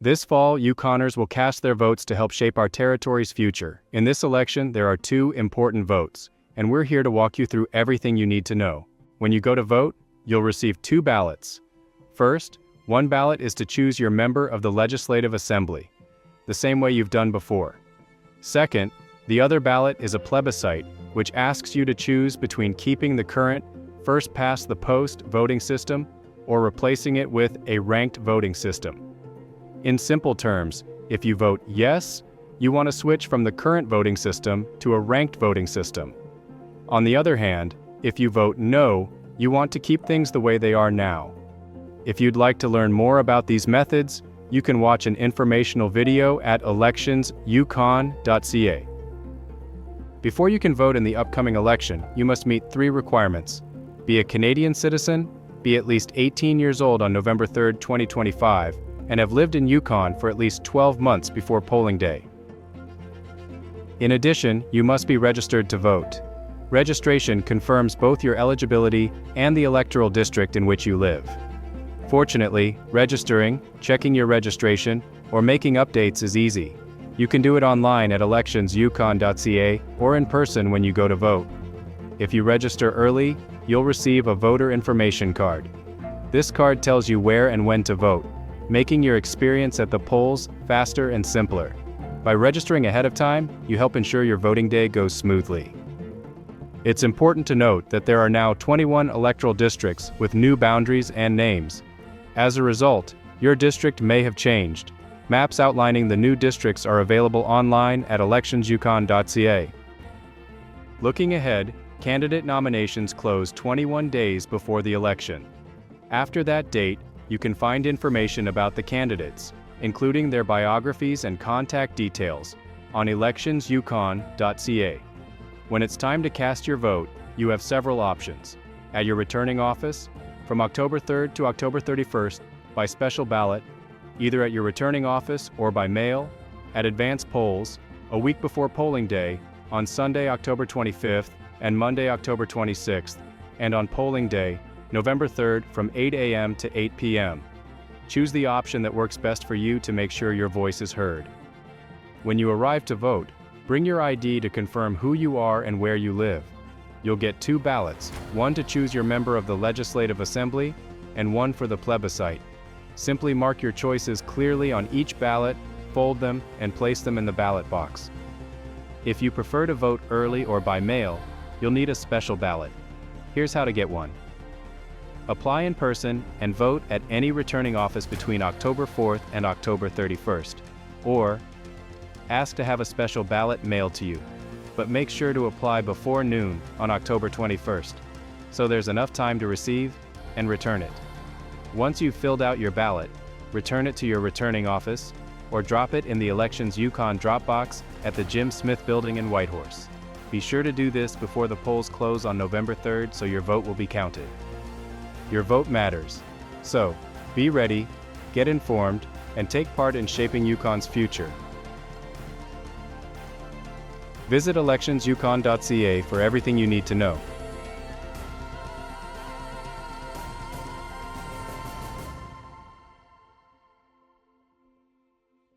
This fall, Yukoners will cast their votes to help shape our territory's future. In this election, there are two important votes, and we're here to walk you through everything you need to know. When you go to vote, you'll receive two ballots. First, one ballot is to choose your member of the Legislative Assembly, the same way you've done before. Second, the other ballot is a plebiscite, which asks you to choose between keeping the current first-past-the-post voting system or replacing it with a ranked voting system. In simple terms, if you vote yes, you want to switch from the current voting system to a ranked voting system. On the other hand, if you vote no, you want to keep things the way they are now. If you'd like to learn more about these methods, you can watch an informational video at electionsyukon.ca. Before you can vote in the upcoming election, you must meet 3 requirements. Be a Canadian citizen, be at least 18 years old on November 3, 2025, and have lived in Yukon for at least 12 months before polling day. In addition, you must be registered to vote. Registration confirms both your eligibility and the electoral district in which you live. Fortunately, registering, checking your registration, or making updates is easy. You can do it online at electionsyukon.ca or in person when you go to vote. If you register early, you'll receive a voter information card. This card tells you where and when to vote, making your experience at the polls faster and simpler. By registering ahead of time, you help ensure your voting day goes smoothly. It's important to note that there are now 21 electoral districts with new boundaries and names. As a result, your district may have changed. Maps outlining the new districts are available online at electionsyukon.ca. Looking ahead, candidate nominations close 21 days before the election. After that date, you can find information about the candidates, including their biographies and contact details, on electionsyukon.ca. When it's time to cast your vote, you have several options. At your returning office, from October 3rd to October 31st, by special ballot, either at your returning office or by mail, at advance polls, a week before polling day, on Sunday, October 25th, and Monday, October 26th, and on polling day, November 3rd from 8 a.m. to 8 p.m. Choose the option that works best for you to make sure your voice is heard. When you arrive to vote, bring your ID to confirm who you are and where you live. You'll get 2 ballots, one to choose your member of the Legislative Assembly, and one for the plebiscite. Simply mark your choices clearly on each ballot, fold them, and place them in the ballot box. If you prefer to vote early or by mail, you'll need a special ballot. Here's how to get one. Apply in person and vote at any returning office between October 4th and October 31st, or ask to have a special ballot mailed to you, but make sure to apply before noon on October 21st, so there's enough time to receive and return it. Once you've filled out your ballot, return it to your returning office, or drop it in the Elections Yukon drop box at the Jim Smith Building in Whitehorse. Be sure to do this before the polls close on November 3rd so your vote will be counted. Your vote matters. So, be ready, get informed, and take part in shaping Yukon's future. Visit electionsyukon.ca for everything you need to know.